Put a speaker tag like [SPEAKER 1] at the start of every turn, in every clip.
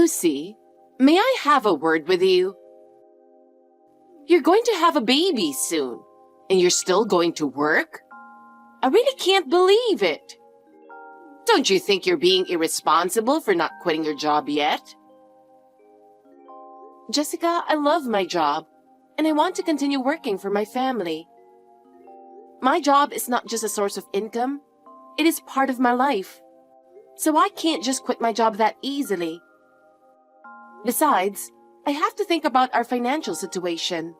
[SPEAKER 1] Lucy, may I have a word with you? You're going to have a baby soon, and you're still going to work? I really can't believe it. Don't you think you're being irresponsible for not quitting your job yet? Jessica, I love my job, and I want to continue working for my family. My job is not just a source of income, it is part of my life. So I can't just quit my job that easily. Besides, I have to think about our financial situation.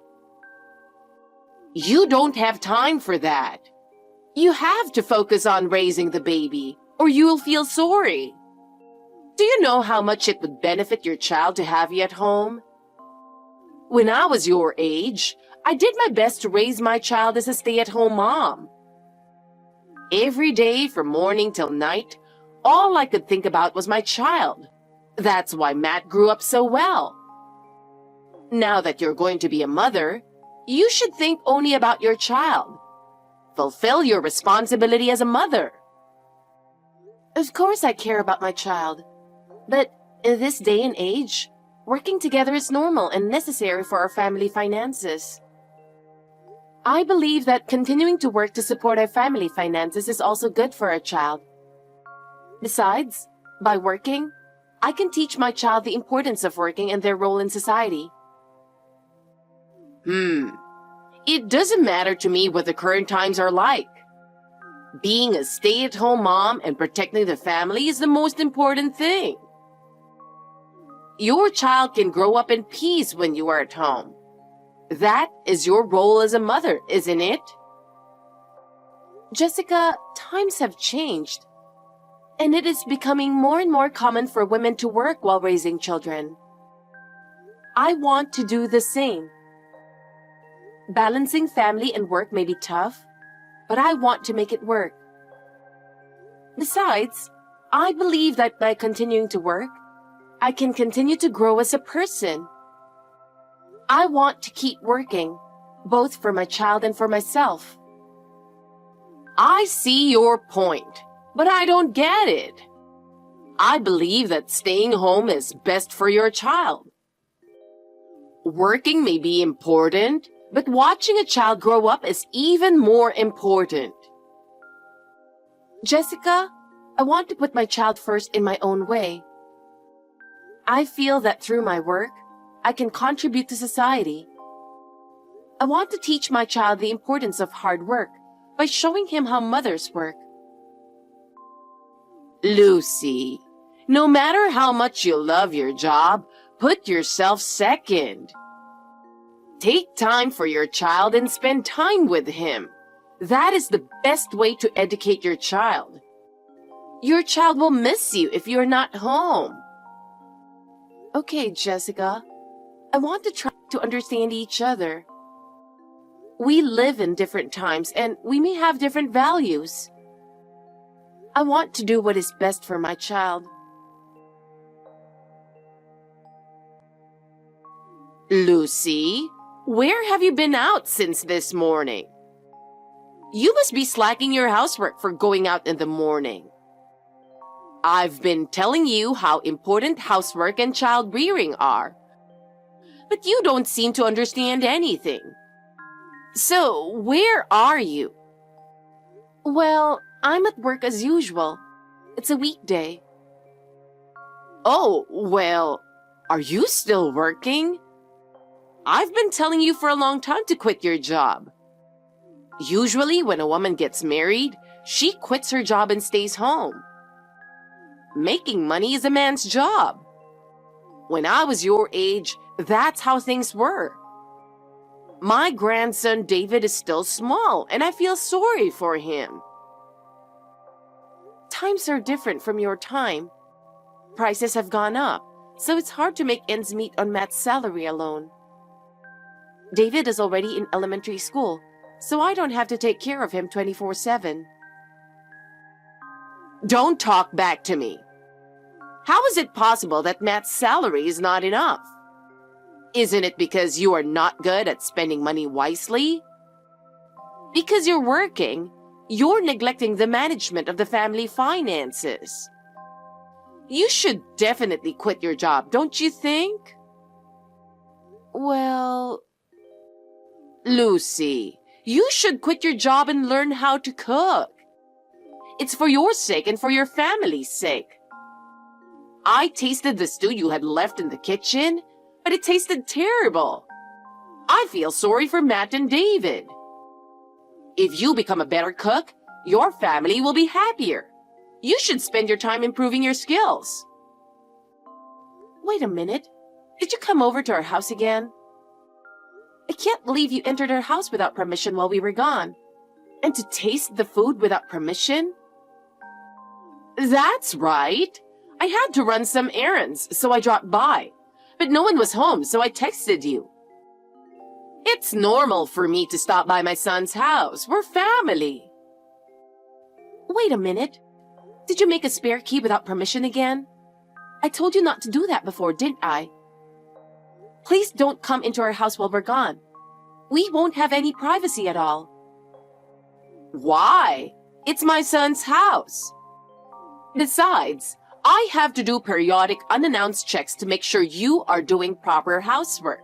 [SPEAKER 1] You don't have time for that. You have to focus on raising the baby, or you'll feel sorry. Do you know how much it would benefit your child to have you at home? When I was your age, I did my best to raise my child as a stay-at-home mom. Every day from morning till night, all I could think about was my child. That's why Matt grew up so well. Now that you're going to be a mother, you should think only about your child. Fulfill your responsibility as a mother. Of course I care about my child, but in this day and age, working together is normal and necessary for our family finances. I believe that continuing to work to support our family finances is also good for our child. Besides, by working, I can teach my child the importance of working and their role in society. It doesn't matter to me what the current times are like. Being a stay-at-home mom and protecting the family is the most important thing. Your child can grow up in peace when you are at home. That is your role as a mother, isn't it? Jessica, times have changed, and it is becoming more and more common for women to work while raising children. I want to do the same. Balancing family and work may be tough, but I want to make it work. Besides, I believe that by continuing to work, I can continue to grow as a person. I want to keep working, both for my child and for myself. I see your point, but I don't get it. I believe that staying home is best for your child. Working may be important, but watching a child grow up is even more important. Jessica, I want to put my child first in my own way. I feel that through my work, I can contribute to society. I want to teach my child the importance of hard work by showing him how mothers work. Lucy, no matter how much you love your job, put yourself second. Take time for your child and spend time with him. That is the best way to educate your child. Your child will miss you if you're not home. Okay, Jessica. I want to try to understand each other. We live in different times and we may have different values. I want to do what is best for my child. Lucy, where have you been out since this morning? You must be slacking your housework for going out in the morning. I've been telling you how important housework and child rearing are, but you don't seem to understand anything. So, where are you? Well, I'm at work as usual. It's a weekday. Oh, well, are you still working? I've been telling you for a long time to quit your job. Usually, when a woman gets married, she quits her job and stays home. Making money is a man's job. When I was your age, that's how things were. My grandson David is still small, and I feel sorry for him. Times are different from your time. Prices have gone up, so it's hard to make ends meet on Matt's salary alone. David is already in elementary school, so I don't have to take care of him 24/7. Don't talk back to me. How is it possible that Matt's salary is not enough? Isn't it because you are not good at spending money wisely? Because you're working, you're neglecting the management of the family finances. You should definitely quit your job, don't you think? Well, Lucy, you should quit your job and learn how to cook. It's for your sake and for your family's sake. I tasted the stew you had left in the kitchen, but it tasted terrible. I feel sorry for Matt and David. If you become a better cook, your family will be happier. You should spend your time improving your skills. Wait a minute. Did you come over to our house again? I can't believe you entered our house without permission while we were gone. And to taste the food without permission? That's right. I had to run some errands, so I dropped by. But no one was home, so I texted you. It's normal for me to stop by my son's house. We're family. Wait a minute. Did you make a spare key without permission again? I told you not to do that before, didn't I? Please don't come into our house while we're gone. We won't have any privacy at all. Why? It's my son's house. Besides, I have to do periodic unannounced checks to make sure you are doing proper housework.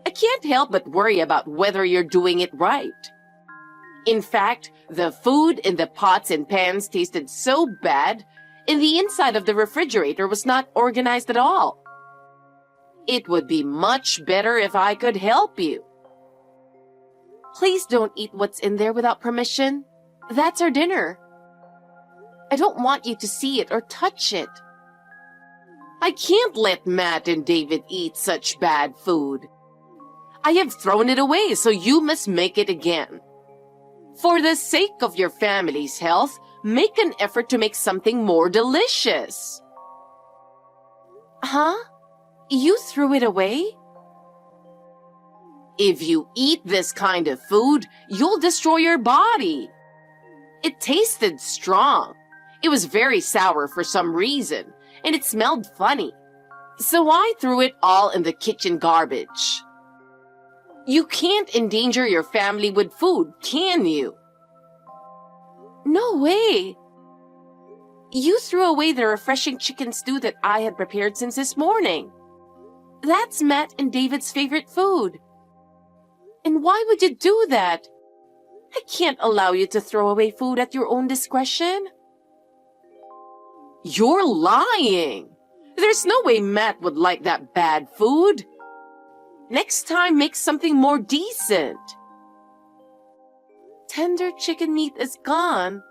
[SPEAKER 1] I can't help but worry about whether you're doing it right. In fact, the food in the pots and pans tasted so bad, and the inside of the refrigerator was not organized at all. It would be much better if I could help you. Please don't eat what's in there without permission. That's our dinner. I don't want you to see it or touch it. I can't let Matt and David eat such bad food. I have thrown it away, so you must make it again. For the sake of your family's health, make an effort to make something more delicious. Huh? You threw it away? If you eat this kind of food, you'll destroy your body. It tasted strong. It was very sour for some reason, and it smelled funny. So I threw it all in the kitchen garbage. You can't endanger your family with food, can you? No way. You threw away the refreshing chicken stew that I had prepared since this morning. That's Matt and David's favorite food. And why would you do that? I can't allow you to throw away food at your own discretion. You're lying. There's no way Matt would like that bad food. Next time, make something more decent. Tender chicken meat is gone.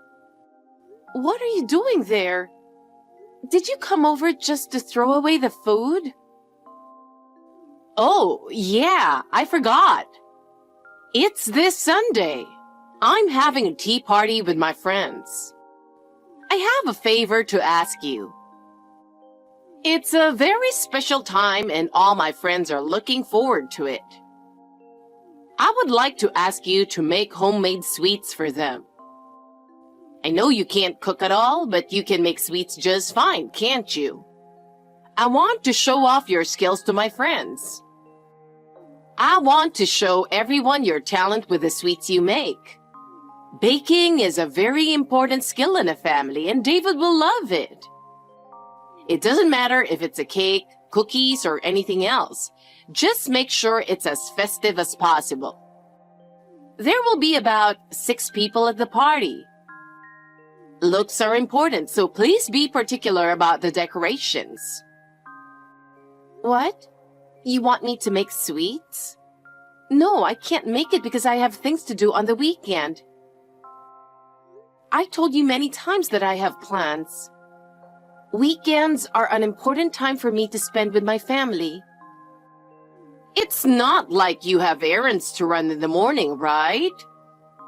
[SPEAKER 1] What are you doing there? Did you come over just to throw away the food? Oh, yeah, I forgot. It's this Sunday. I'm having a tea party with my friends. I have a favor to ask you. It's a very special time and all my friends are looking forward to it. I would like to ask you to make homemade sweets for them. I know you can't cook at all, but you can make sweets just fine, can't you? I want to show off your skills to my friends. I want to show everyone your talent with the sweets you make. Baking is a very important skill in a family, and David will love it. It doesn't matter if it's a cake, cookies, or anything else. Just make sure it's as festive as possible. There will be about 6 people at the party. Looks are important, so please be particular about the decorations. What? You want me to make sweets? No, I can't make it because I have things to do on the weekend. I told you many times that I have plans. Weekends are an important time for me to spend with my family. It's not like you have errands to run in the morning, right?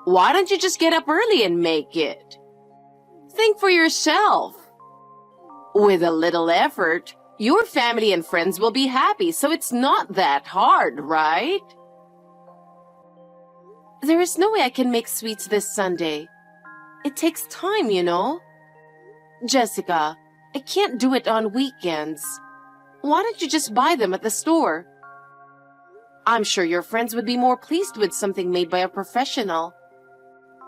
[SPEAKER 1] Why don't you just get up early and make it? Think for yourself. With a little effort, your family and friends will be happy, so it's not that hard, right? There is no way I can make sweets this Sunday. It takes time, you know. Jessica, I can't do it on weekends. Why don't you just buy them at the store? I'm sure your friends would be more pleased with something made by a professional.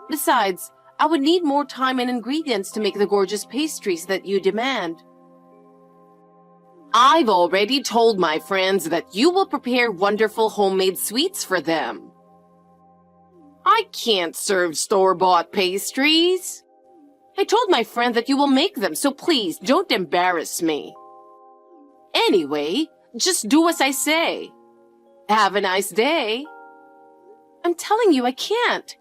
[SPEAKER 1] Besides, I would need more time and ingredients to make the gorgeous pastries that you demand. I've already told my friends that you will prepare wonderful homemade sweets for them. I can't serve store-bought pastries. I told my friend that you will make them, so please don't embarrass me. Anyway, just do as I say. Have a nice day. I'm telling you, I can't.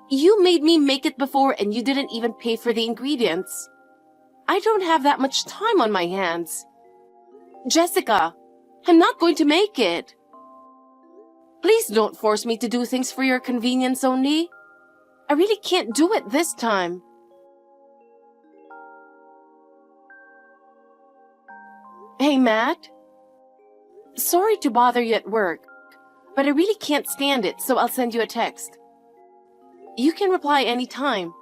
[SPEAKER 1] You made me make it before and you didn't even pay for the ingredients. I don't have that much time on my hands. Jessica, I'm not going to make it. Please don't force me to do things for your convenience only. I really can't do it this time. Hey, Matt. Sorry to bother you at work, but I really can't stand it, so I'll send you a text. You can reply anytime.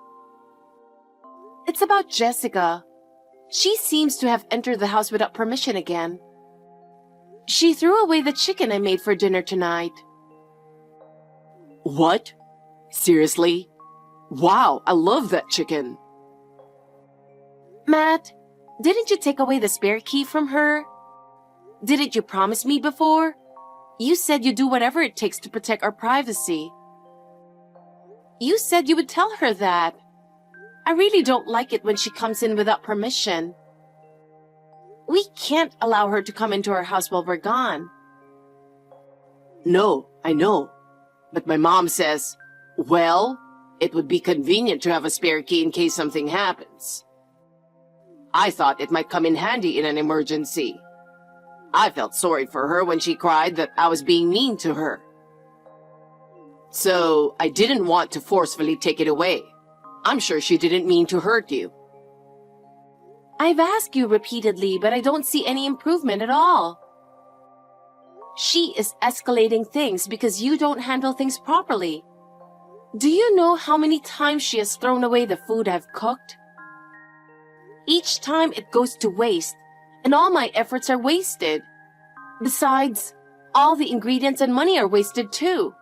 [SPEAKER 1] It's about Jessica. She seems to have entered the house without permission again. She threw away the chicken I made for dinner tonight. What? Seriously? Wow, I love that chicken. Matt, didn't you take away the spare key from her? Didn't you promise me before? You said you'd do whatever it takes to protect our privacy. You said you would tell her that. I really don't like it when she comes in without permission. We can't allow her to come into our house while we're gone. No, I know. But my mom says, well, it would be convenient to have a spare key in case something happens. I thought it might come in handy in an emergency. I felt sorry for her when she cried that I was being mean to her. So I didn't want to forcefully take it away. I'm sure she didn't mean to hurt you. I've asked you repeatedly, but I don't see any improvement at all. She is escalating things because you don't handle things properly. Do you know how many times she has thrown away the food I've cooked? Each time it goes to waste, and all my efforts are wasted. Besides, all the ingredients and money are wasted too.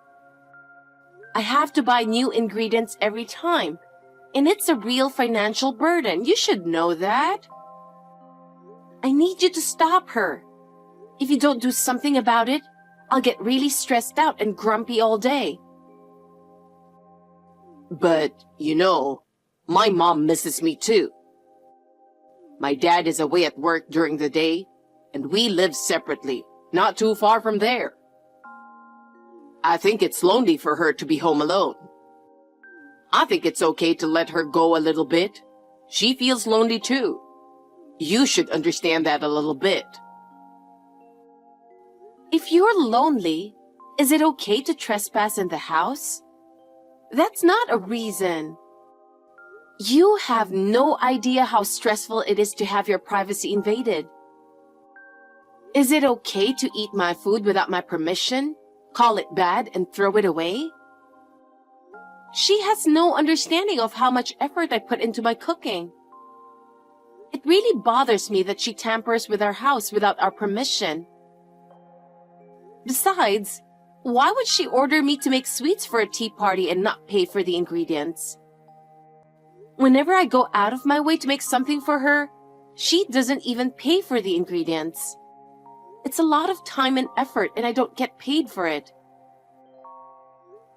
[SPEAKER 1] I have to buy new ingredients every time, and it's a real financial burden. You should know that. I need you to stop her. If you don't do something about it, I'll get really stressed out and grumpy all day. But, you know, my mom misses me too. My dad is away at work during the day, and we live separately, not too far from there. I think it's lonely for her to be home alone. I think it's okay to let her go a little bit. She feels lonely too. You should understand that a little bit. If you're lonely, is it okay to trespass in the house? That's not a reason. You have no idea how stressful it is to have your privacy invaded. Is it okay to eat my food without my permission, call it bad, and throw it away? She has no understanding of how much effort I put into my cooking. It really bothers me that she tampers with our house without our permission. Besides, why would she order me to make sweets for a tea party and not pay for the ingredients? Whenever I go out of my way to make something for her, she doesn't even pay for the ingredients. It's a lot of time and effort, and I don't get paid for it.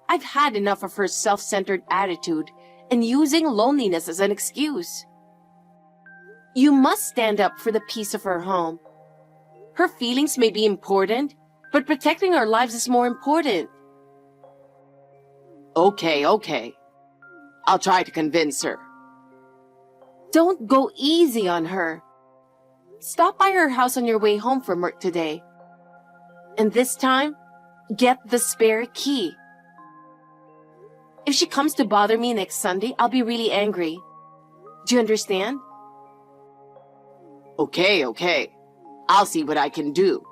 [SPEAKER 1] I've had enough of her self-centered attitude and using loneliness as an excuse. You must stand up for the peace of her home. Her feelings may be important, but protecting our lives is more important. Okay. I'll try to convince her. Don't go easy on her. Stop by her house on your way home from work today. And this time, get the spare key. If she comes to bother me next Sunday, I'll be really angry. Do you understand? Okay. I'll see what I can do.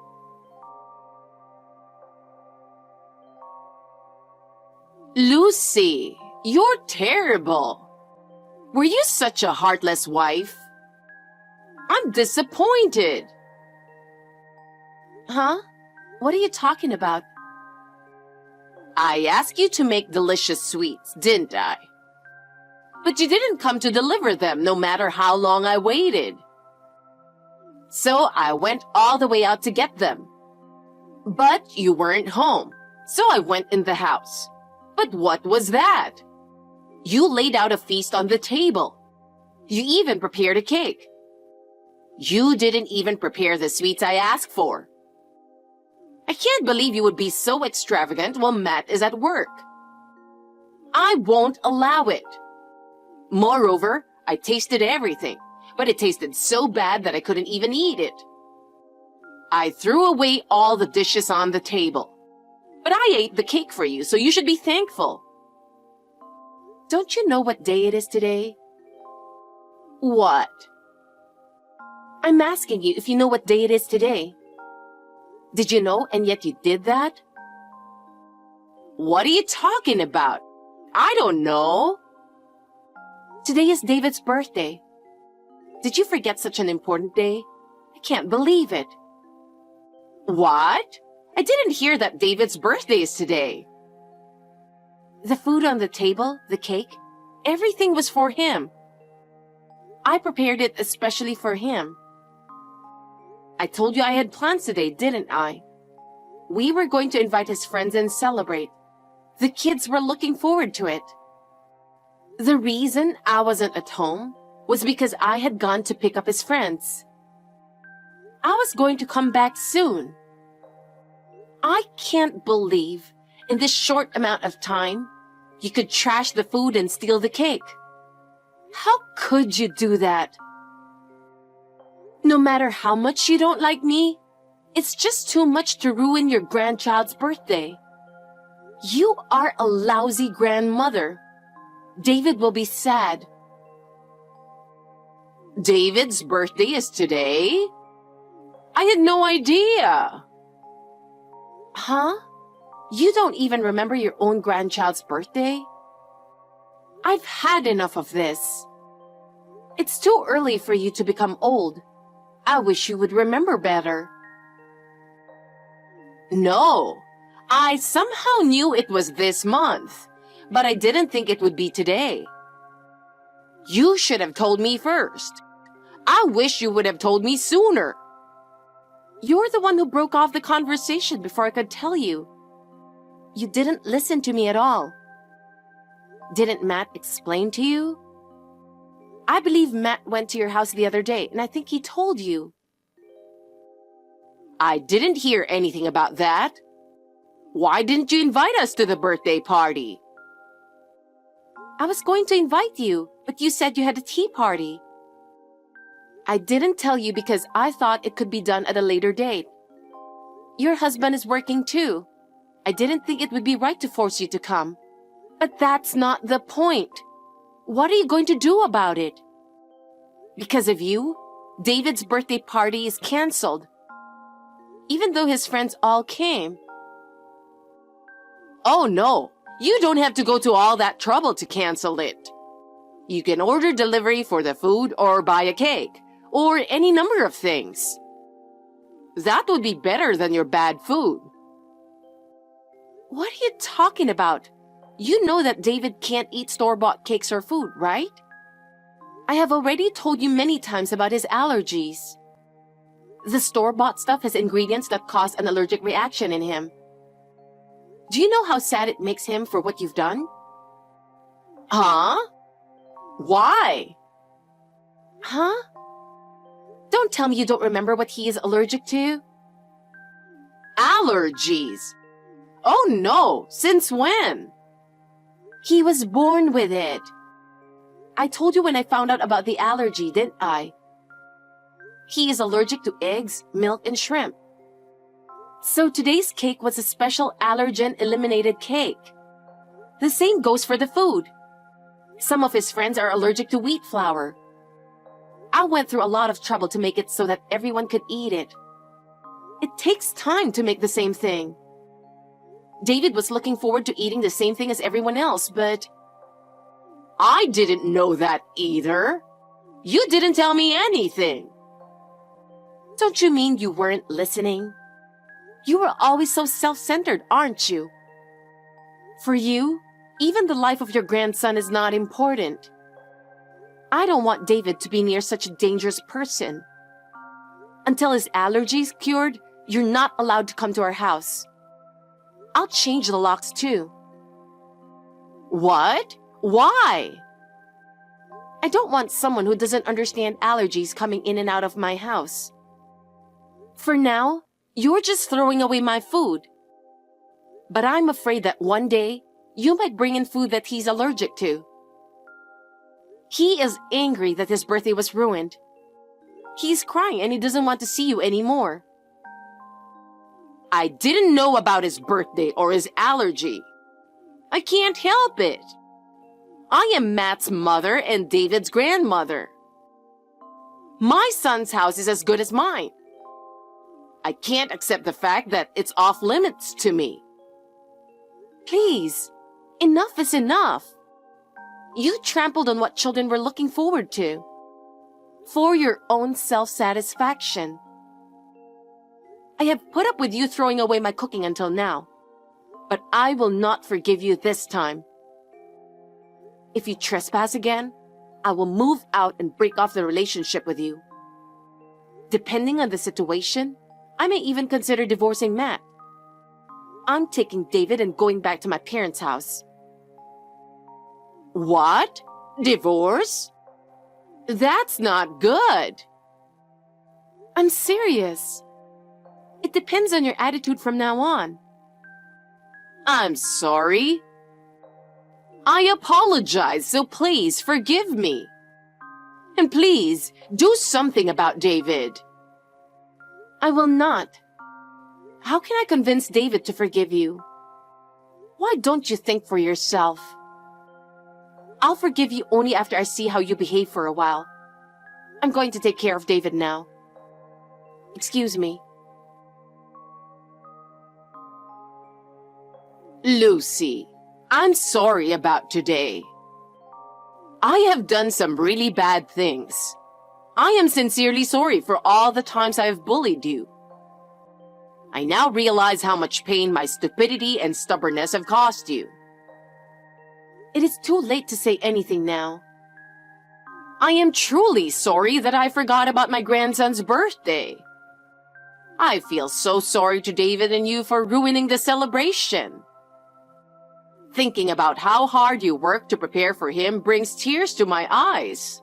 [SPEAKER 1] Lucy, you're terrible. Were you such a heartless wife? I'm disappointed. Huh? What are you talking about? I asked you to make delicious sweets, didn't I? But you didn't come to deliver them no matter how long I waited. So I went all the way out to get them. But you weren't home, so I went in the house. But what was that? You laid out a feast on the table. You even prepared a cake. You didn't even prepare the sweets I asked for. I can't believe you would be so extravagant while Matt is at work. I won't allow it. Moreover, I tasted everything, but it tasted so bad that I couldn't even eat it. I threw away all the dishes on the table. But I ate the cake for you, so you should be thankful. Don't you know what day it is today? What? I'm asking you if you know what day it is today. Did you know and yet you did that? What are you talking about? I don't know. Today is David's birthday. Did you forget such an important day? I can't believe it. What? I didn't hear that David's birthday is today. The food on the table, the cake, everything was for him. I prepared it especially for him. I told you I had plans today, didn't I? We were going to invite his friends and celebrate. The kids were looking forward to it. The reason I wasn't at home was because I had gone to pick up his friends. I was going to come back soon. I can't believe in this short amount of time you could trash the food and steal the cake. How could you do that? No matter how much you don't like me, it's just too much to ruin your grandchild's birthday. You are a lousy grandmother. David will be sad. David's birthday is today? I had no idea. Huh? You don't even remember your own grandchild's birthday? I've had enough of this. It's too early for you to become old. I wish you would remember better. No, I somehow knew it was this month, but I didn't think it would be today. You should have told me first. I wish you would have told me sooner. You're the one who broke off the conversation before I could tell you. You didn't listen to me at all. Didn't Matt explain to you? I believe Matt went to your house the other day, and I think he told you. I didn't hear anything about that. Why didn't you invite us to the birthday party? I was going to invite you, but you said you had a tea party. I didn't tell you because I thought it could be done at a later date. Your husband is working too. I didn't think it would be right to force you to come. But that's not the point. What are you going to do about it? Because of you, David's birthday party is canceled. Even though his friends all came. Oh no, you don't have to go to all that trouble to cancel it. You can order delivery for the food or buy a cake, or any number of things. That would be better than your bad food. What are you talking about? You know that David can't eat store-bought cakes or food, right? I have already told you many times about his allergies. The store-bought stuff has ingredients that cause an allergic reaction in him. Do you know how sad it makes him for what you've done? Huh? Why? Huh? Don't tell me you don't remember what he is allergic to. Allergies? Oh no, since when? He was born with it. I told you when I found out about the allergy, didn't I? He is allergic to eggs, milk, and shrimp. So today's cake was a special allergen-eliminated cake. The same goes for the food. Some of his friends are allergic to wheat flour. I went through a lot of trouble to make it so that everyone could eat it. It takes time to make the same thing. David was looking forward to eating the same thing as everyone else, but I didn't know that either. You didn't tell me anything. Don't you mean you weren't listening? You were always so self-centered, aren't you? For you, even the life of your grandson is not important. I don't want David to be near such a dangerous person. Until his allergies cured, you're not allowed to come to our house. I'll change the locks too. What? Why? I don't want someone who doesn't understand allergies coming in and out of my house. For now, you're just throwing away my food. But I'm afraid that one day, you might bring in food that he's allergic to. He is angry that his birthday was ruined. He's crying and he doesn't want to see you anymore. I didn't know about his birthday or his allergy. I can't help it. I am Matt's mother and David's grandmother. My son's house is as good as mine. I can't accept the fact that it's off limits to me. Please, enough is enough. You trampled on what children were looking forward to. For your own self-satisfaction. I have put up with you throwing away my cooking until now, but I will not forgive you this time. If you trespass again, I will move out and break off the relationship with you. Depending on the situation, I may even consider divorcing Matt. I'm taking David and going back to my parents' house. What? Divorce? That's not good. I'm serious. It depends on your attitude from now on. I'm sorry. I apologize, so please forgive me. And please, do something about David. I will not. How can I convince David to forgive you? Why don't you think for yourself? I'll forgive you only after I see how you behave for a while. I'm going to take care of David now. Excuse me. Lucy, I'm sorry about today. I have done some really bad things. I am sincerely sorry for all the times I have bullied you. I now realize how much pain my stupidity and stubbornness have cost you. It is too late to say anything now. I am truly sorry that I forgot about my grandson's birthday. I feel so sorry to David and you for ruining the celebration. Thinking about how hard you worked to prepare for him brings tears to my eyes.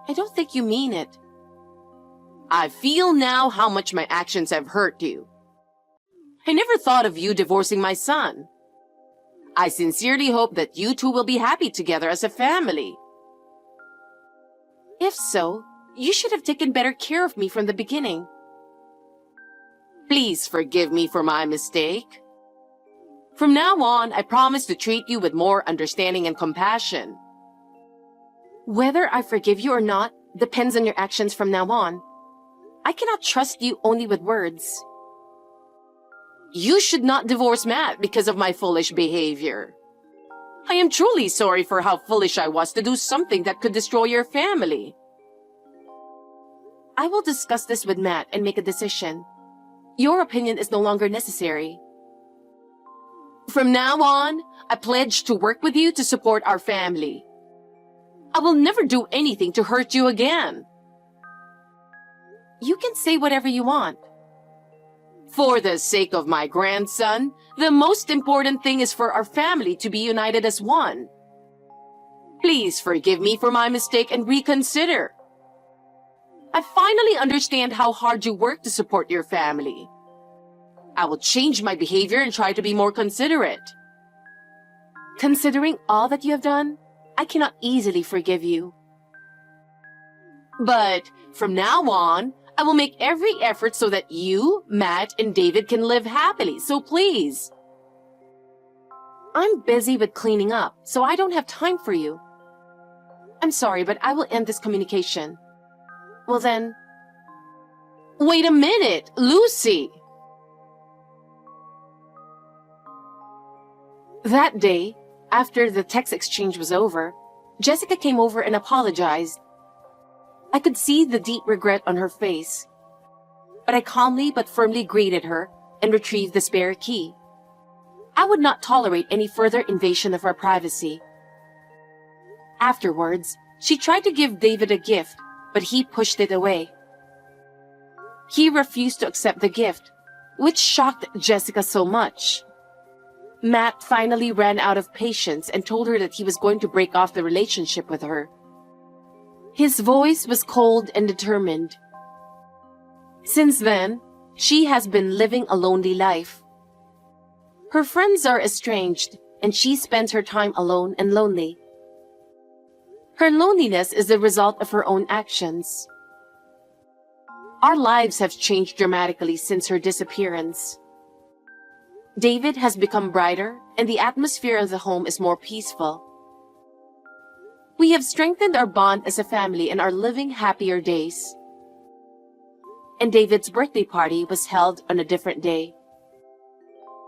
[SPEAKER 1] I don't think you mean it. I feel now how much my actions have hurt you. I never thought of you divorcing my son. I sincerely hope that you two will be happy together as a family. If so, you should have taken better care of me from the beginning. Please forgive me for my mistake. From now on, I promise to treat you with more understanding and compassion. Whether I forgive you or not depends on your actions from now on. I cannot trust you only with words. You should not divorce Matt because of my foolish behavior. I am truly sorry for how foolish I was to do something that could destroy your family. I will discuss this with Matt and make a decision. Your opinion is no longer necessary. From now on, I pledge to work with you to support our family. I will never do anything to hurt you again. You can say whatever you want. For the sake of my grandson, the most important thing is for our family to be united as one. Please forgive me for my mistake and reconsider. I finally understand how hard you work to support your family. I will change my behavior and try to be more considerate. Considering all that you have done, I cannot easily forgive you. But from now on, I will make every effort so that you, Matt, and David can live happily, so please. I'm busy with cleaning up, so I don't have time for you. I'm sorry, but I will end this communication. Well then... Wait a minute, Lucy! That day, after the text exchange was over, Jessica came over and apologized. I could see the deep regret on her face. But I calmly but firmly greeted her and retrieved the spare key. I would not tolerate any further invasion of our privacy. Afterwards, she tried to give David a gift, but he pushed it away. He refused to accept the gift, which shocked Jessica so much. Matt finally ran out of patience and told her that he was going to break off the relationship with her. His voice was cold and determined. Since then, she has been living a lonely life. Her friends are estranged, and she spends her time alone and lonely. Her loneliness is the result of her own actions. Our lives have changed dramatically since her disappearance. David has become brighter, and the atmosphere of the home is more peaceful. We have strengthened our bond as a family and are living happier days. And David's birthday party was held on a different day.